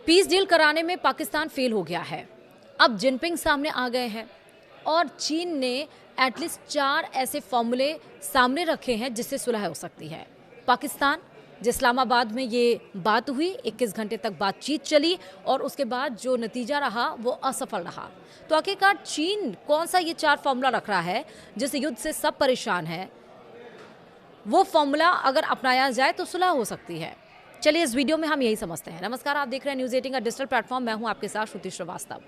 Peace deal कराने में Pakistan fail हो गया है। अब जिनपिंग सामने आ गए हैं और चीन ने एटलीस्ट 4 ऐसे फॉर्मूले सामने रखे हैं जिससे सुलह हो सकती है। पाकिस्तान, इस्लामाबाद में ये बात हुई, 21 घंटे तक बातचीत चली और उसके बाद जो नतीजा रहा वो असफल रहा। तो आखिरकार चीन कौन सा ये 4 फॉर्मूला रख रहा है जिस युद्ध से सब परेशान है, वो फॉर्मूला अगर अपनाया जाए तो सुलह हो सकती है। चलिए इस वीडियो में हम यही समझते हैं। नमस्कार, आप देख रहे हैं न्यूज़ 18 का डिजिटल प्लेटफॉर्म। मैं हूं आपके साथ श्रुति श्रीवास्तव।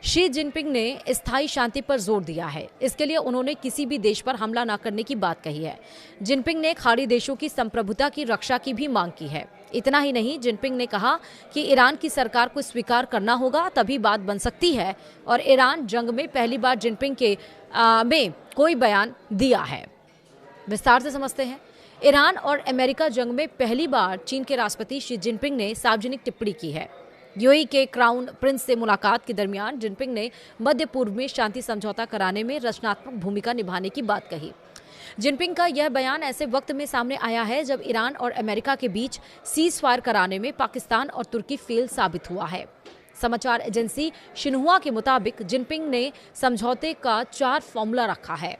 शी जिनपिंग ने स्थायी शांति पर जोर दिया है। इसके लिए उन्होंने किसी भी देश पर हमला न करने की बात कही है। जिनपिंग ने खाड़ी देशों की संप्रभुता की रक्षा की भी मांग की है। इतना ही नहीं, जिनपिंग ने कहा कि ईरान की सरकार को स्वीकार करना होगा, तभी बात बन सकती है। और ईरान जंग में पहली बार जिनपिंग के में कोई बयान दिया है। विस्तार से समझते हैं। ईरान और अमेरिका जंग में पहली बार चीन के राष्ट्रपति शी जिनपिंग ने सार्वजनिक टिप्पणी की है। यूएई के क्राउन प्रिंस से मुलाकात के दरमियान जिनपिंग ने मध्य पूर्व में शांति समझौता कराने में रचनात्मक भूमिका निभाने की बात कही। जिनपिंग का यह बयान ऐसे वक्त में सामने आया है जब ईरान और अमेरिका के बीच सीज फायर कराने में पाकिस्तान और तुर्की फेल साबित हुआ है। समाचार एजेंसी शिन्हुआ के मुताबिक जिनपिंग ने समझौते का 4 फॉर्मूला रखा है।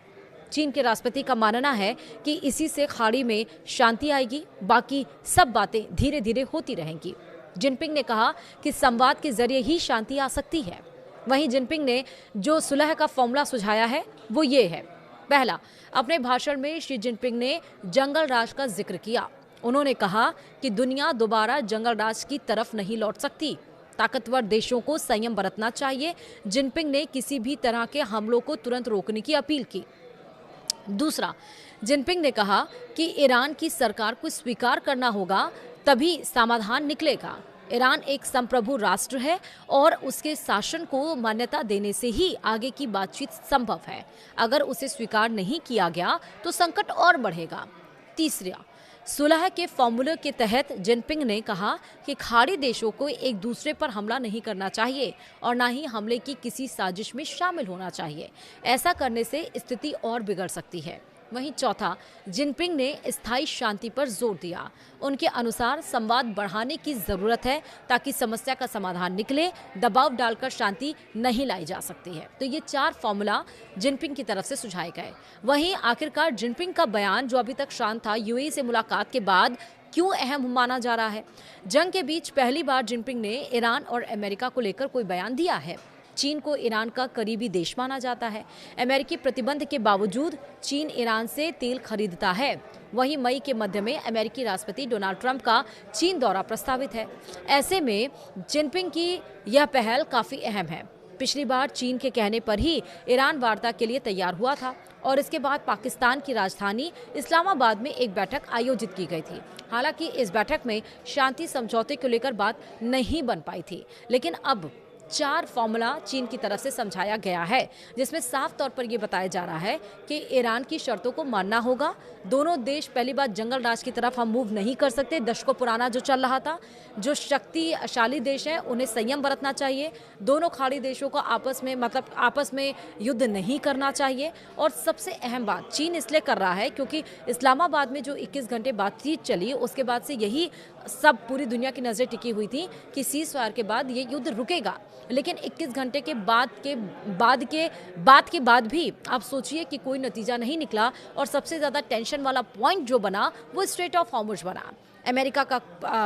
चीन के राष्ट्रपति का मानना है कि इसी से खाड़ी में शांति आएगी, बाकी सब बातें धीरे धीरे होती रहेंगी। जिनपिंग ने कहा कि संवाद के जरिए ही शांति आ सकती है। वहीं जिनपिंग ने जो सुलह का फॉर्मूला सुझाया है वो ये है। पहला, अपने भाषण में शी जिनपिंग ने जंगल राज का जिक्र किया। उन्होंने कहा कि दुनिया दोबारा जंगल राज की तरफ नहीं लौट सकती। ताकतवर देशों को संयम बरतना चाहिए। जिनपिंग ने किसी भी तरह के हमलों को तुरंत रोकने की अपील की। दूसरा, जिनपिंग ने कहा कि ईरान की सरकार को स्वीकार करना होगा, तभी समाधान निकलेगा। ईरान एक संप्रभु राष्ट्र है और उसके शासन को मान्यता देने से ही आगे की बातचीत संभव है। अगर उसे स्वीकार नहीं किया गया तो संकट और बढ़ेगा। तीसरा, सुलह के फॉर्मूले के तहत जिनपिंग ने कहा कि खाड़ी देशों को एक दूसरे पर हमला नहीं करना चाहिए और न ही हमले की किसी साजिश में शामिल होना चाहिए। ऐसा करने से स्थिति और बिगड़ सकती है। वहीं चौथा, जिनपिंग ने स्थायी शांति पर जोर दिया। उनके अनुसार संवाद बढ़ाने की जरूरत है ताकि समस्या का समाधान निकले। दबाव डालकर शांति नहीं लाई जा सकती है। तो ये 4 फॉर्मूला जिनपिंग की तरफ से सुझाए गए। वहीं आखिरकार जिनपिंग का बयान जो अभी तक शांत था, यूएई से मुलाकात के बाद क्यों अहम माना जा रहा है? जंग के बीच पहली बार जिनपिंग ने ईरान और अमेरिका को लेकर कोई बयान दिया है। चीन को ईरान का करीबी देश माना जाता है। अमेरिकी प्रतिबंध के बावजूद चीन ईरान से तेल खरीदता है। वहीं मई के मध्य में अमेरिकी राष्ट्रपति डोनाल्ड ट्रंप का चीन दौरा प्रस्तावित है। ऐसे में जिनपिंग की यह पहल काफी अहम है। पिछली बार चीन के कहने पर ही ईरान वार्ता के लिए तैयार हुआ था और इसके बाद पाकिस्तान की राजधानी इस्लामाबाद में एक बैठक आयोजित की गई थी। हालांकि इस बैठक में शांति समझौते को लेकर बात नहीं बन पाई थी, लेकिन अब 4 फॉर्मूला चीन की तरफ से समझाया गया है, जिसमें साफ तौर पर यह बताया जा रहा है कि ईरान की शर्तों को मानना होगा। दोनों देश पहली बार जंगल राज की तरफ हम मूव नहीं कर सकते। दशकों पुराना जो चल रहा था, जो शक्तिशाली देश है उन्हें संयम बरतना चाहिए। दोनों खाड़ी देशों को आपस में युद्ध नहीं करना चाहिए। और सबसे अहम बात चीन इसलिए कर रहा है क्योंकि इस्लामाबाद में जो 21 घंटे बातचीत चली, उसके बाद से यही सब पूरी दुनिया की नजरें टिकी हुई थी कि सीज फायर के बाद ये युद्ध रुकेगा। लेकिन 21 घंटे के बाद भी आप सोचिए कि कोई नतीजा नहीं निकला। और सबसे ज्यादा टेंशन वाला पॉइंट जो बना वो स्ट्रेट ऑफ हॉर्मुज बना। अमेरिका का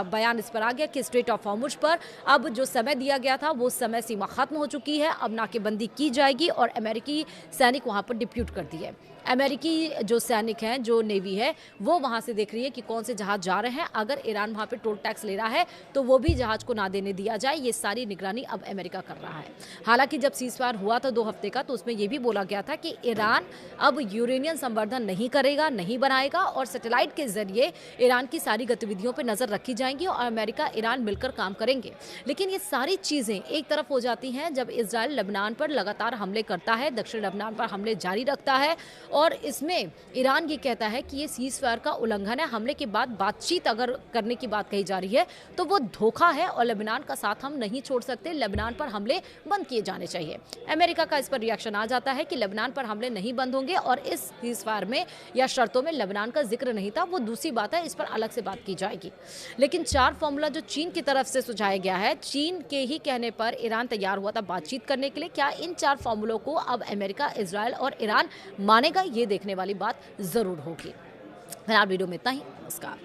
बयान इस पर आ गया कि स्ट्रेट ऑफ हॉर्मुज पर अब जो समय दिया गया था वो समय सीमा खत्म हो चुकी है। अब नाकेबंदी की जाएगी और अमेरिकी सैनिक वहां पर डिप्यूट कर दिए। अमेरिकी जो सैनिक हैं, जो नेवी है, वो वहां से देख रही है कि कौन से जहाज जा रहे हैं। अगर ईरान वहां पे टोल टैक्स ले रहा है तो वो भी जहाज को ना देने दिया जाए। ये सारी निगरानी अब अमेरिका कर रहा है। हालांकि जब सीज फायर हुआ था 2 हफ्ते का, तो उसमें यह भी बोला गया था कि ईरान अब यूरेनियम संवर्धन नहीं करेगा, नहीं बनाएगा और सैटेलाइट के जरिए ईरान की सारी गतिविधियों पर नजर रखी जाएंगी और अमेरिका ईरान मिलकर काम करेंगे। लेकिन ये सारी चीजें एक तरफ हो जाती हैं जब इजराइल लेबनान पर लगातार हमले करता है, दक्षिण लेबनान पर हमले जारी रखता है और इसमें ईरान ये कहता है कि ये सीज फायर का उल्लंघन है। हमले के बाद बातचीत अगर करने की बात कही जा रही है तो वो धोखा है और लेबनान का साथ हम नहीं छोड़ सकते। लेबनान पर हमले बंद किए जाने चाहिए। अमेरिका का इस पर रिएक्शन आ जाता है कि लेबनान पर हमले नहीं बंद होंगे और इस सीज फायर में या शर्तों में लेबनान का जिक्र नहीं था। वो दूसरी बात है, इस पर अलग से बात की जाएगी। लेकिन 4 फॉर्मूला जो चीन की तरफ से सुझाया गया है, चीन के ही कहने पर ईरान तैयार हुआ था बातचीत करने के लिए। क्या इन 4 फॉर्मूलों को अब अमेरिका, इजराइल और ईरान मानेगा, ये देखने वाली बात ज़रूर होगी। फिलहाल वीडियो में इतना ही। नमस्कार।